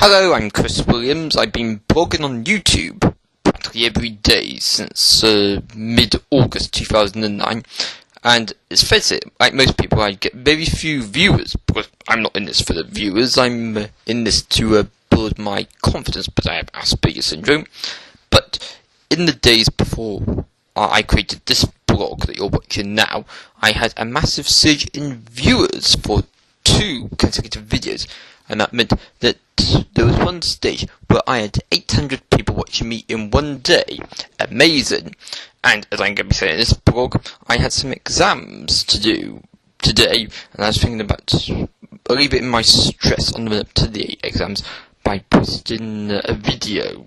Hello, I'm Chris Williams. I've been blogging on YouTube practically every day since mid-August 2009, and it's fair to say, like most people, I get very few viewers, because I'm not in this for the viewers, I'm in this to build my confidence, but I have Asperger's syndrome. But in the days before I created this blog that you're watching now, I had a massive surge in viewers for 2 consecutive videos, and that meant that there was one stage where I had 800 people watching me in one day. Amazing. And as I'm going to be saying in this blog, I had some exams to do today, and I was thinking about alleviating my stress on the run up to the exams by posting a video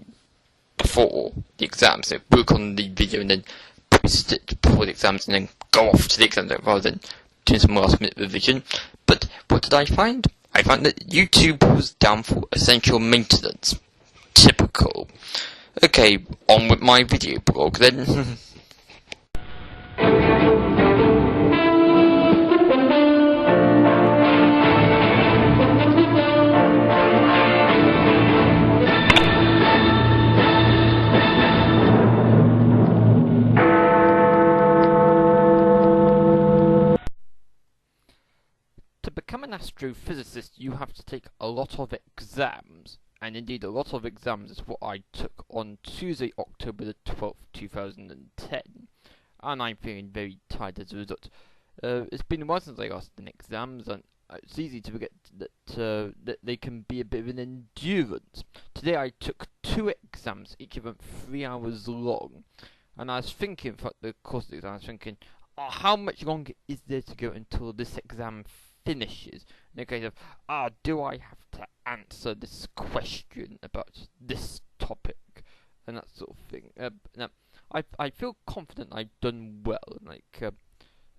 before the exams. So work on the video and then post it before the exams and then go off to the exams rather than doing some last minute revision. But what did I find? I found that YouTube was down for essential maintenance. Typical. Okay, on with my video blog then. To become an astrophysicist, you have to take a lot of exams, and indeed a lot of exams is what I took on Tuesday, October the 12th, 2010, and I'm feeling very tired as a result. It's been a while since I asked an exams, and it's easy to forget that they can be a bit of an endurance. Today I took 2 exams, each of them 3 hours long, and I was thinking, throughout the course of the exam, I was thinking, how much longer is there to go until this exam finishes? In the case of, do I have to answer this question about this topic and that sort of thing? Now, I feel confident I've done well.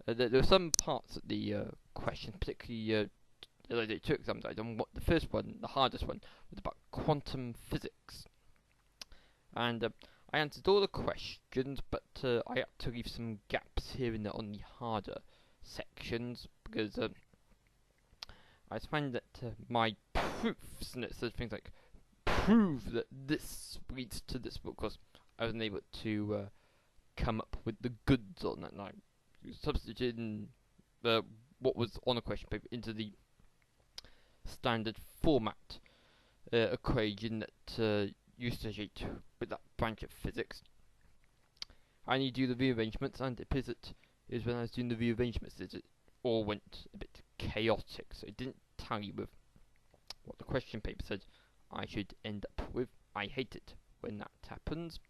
There were some parts of the question, particularly the 2 exams I've done. The first one, the hardest one, was about quantum physics, and I answered all the questions, but I had to leave some gaps here and there on the harder sections because I find that my proofs, and it says things like prove that this leads to this, because I wasn't able to come up with the goods on that, and I substituted what was on a question paper into the standard format equation that you associate with that branch of physics. And you do the rearrangements, and it appears that it was when I was doing the rearrangements that it all went a bit chaotic, so it didn't tally with what the question paper said I should end up with. I hate it when that happens.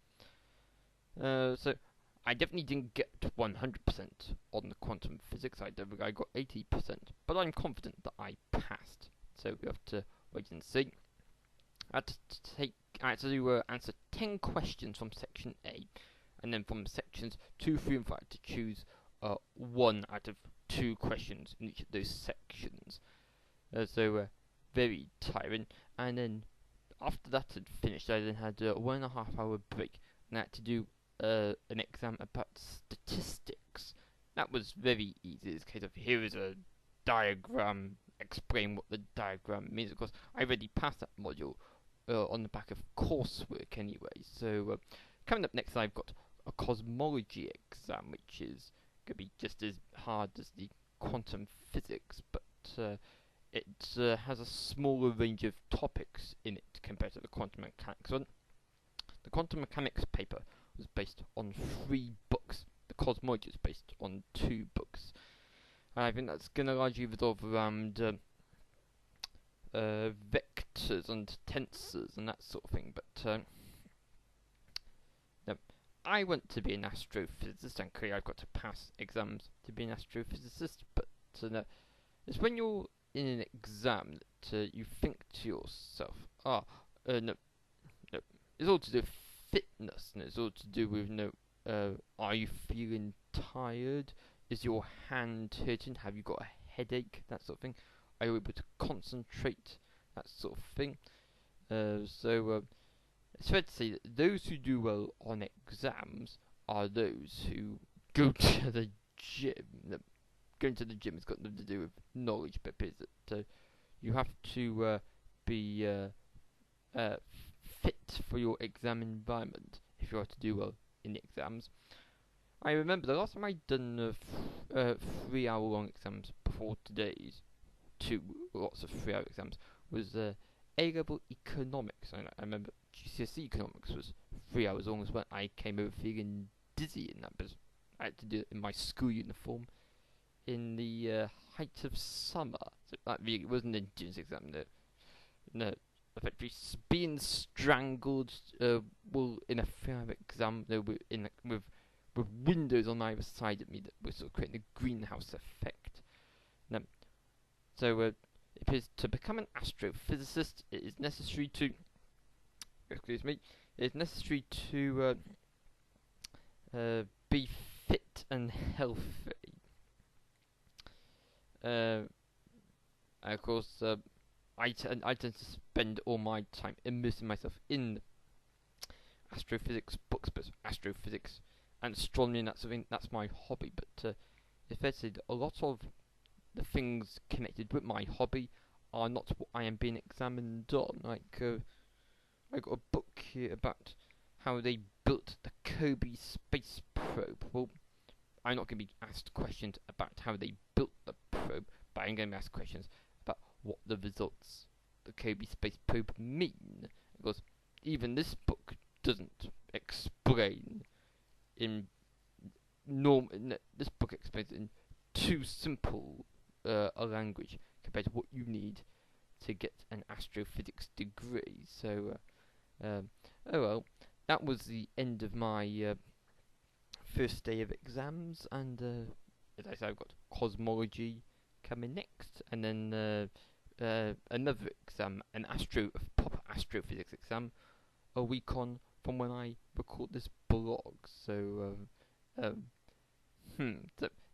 So I definitely didn't get 100% on the quantum physics. I don't think I got 80%, but I'm confident that I passed. So we have to wait and see. I had to answer 10 questions from section A, and then from sections 2, 3, and 5 to choose 1 out of 2 questions in each of those sections. So very tiring. And then after that had finished, I then had a 1.5 hour break, and I had to do an exam about statistics. That was very easy. It's a case of, here is a diagram, explain what the diagram means. Of course, I already passed that module on the back of coursework anyway. So coming up next, I've got a cosmology exam, which is going to be just as hard as the quantum physics, but it has a smaller range of topics in it compared to the quantum mechanics one. The quantum mechanics paper was based on 3 books. The cosmology is based on 2 books. And I think that's going to largely revolve around vectors and tensors and that sort of thing. But no, I want to be an astrophysicist, and clearly I've got to pass exams to be an astrophysicist. But no, it's when you're in an exam that you think to yourself, no, it's all to do with fitness, and it's all to do with, are you feeling tired? Is your hand hurting? Have you got a headache? That sort of thing. Are you able to concentrate? That sort of thing. So it's fair to say that those who do well on exams are those who go to the gym. Going to the gym has got nothing to do with knowledge, but it appears that you have to be fit for your exam environment if you are to do well in the exams. I remember the last time I'd done 3 hour long exams before today's lots of 3 hour exams was A-level economics. I remember GCSE economics was 3 hours long as well. I came over feeling dizzy in that because I had to do it in my school uniform in the height of summer. So that really wasn't an endurance exam. No, effectively being strangled. Well, in a 3 hour exam, with windows on either side of me that were sort of creating a greenhouse effect. So, if it is to become an astrophysicist, it is necessary to. Excuse me. It is necessary to be fit and healthy. Of course, I tend to spend all my time immersing myself in astrophysics books, but astrophysics and astronomy, and that's my hobby. But if I said a lot of the things connected with my hobby are not what I am being examined on. Like, I got a book here about how they built the Kobe space probe. Well, I'm not going to be asked questions about how they built the probe, but I'm going to be asked questions about what the results the Kobe space probe mean. Because even this book doesn't explain in this book explains it in too simple a language compared to what you need to get an astrophysics degree. So, oh well, that was the end of my first day of exams, and as I said, I've got cosmology coming next, and then another exam, proper astrophysics exam, a week on from when I record this blog. So, so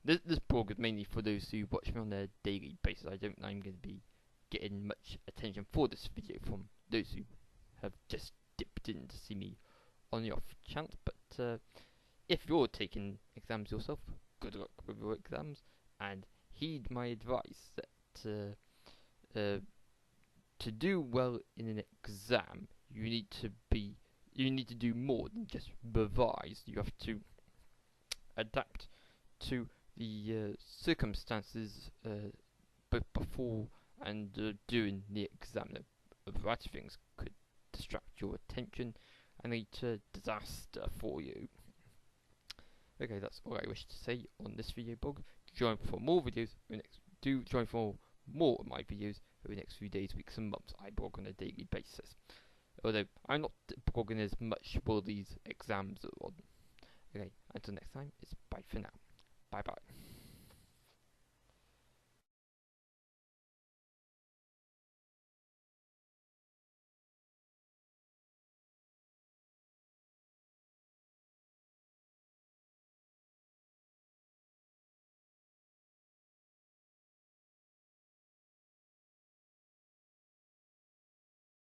this blog is mainly for those who watch me on a daily basis. I don't think I'm going to be getting much attention for this video from those who have just dipped in to see me on the off chance. But if you're taking exams yourself, good luck with your exams, and heed my advice that to do well in an exam, you need to do more than just revise. You have to adapt to the circumstances both before and during the exam. A variety of things could distract your attention and lead to disaster for you. Okay, that's all I wish to say on this video blog. Join for more videos. Join for more of my videos over the next few days, weeks, and months. I blog on a daily basis. Although I'm not blogging as much for these exams are on. Okay, until next time, it's bye for now. Bye bye.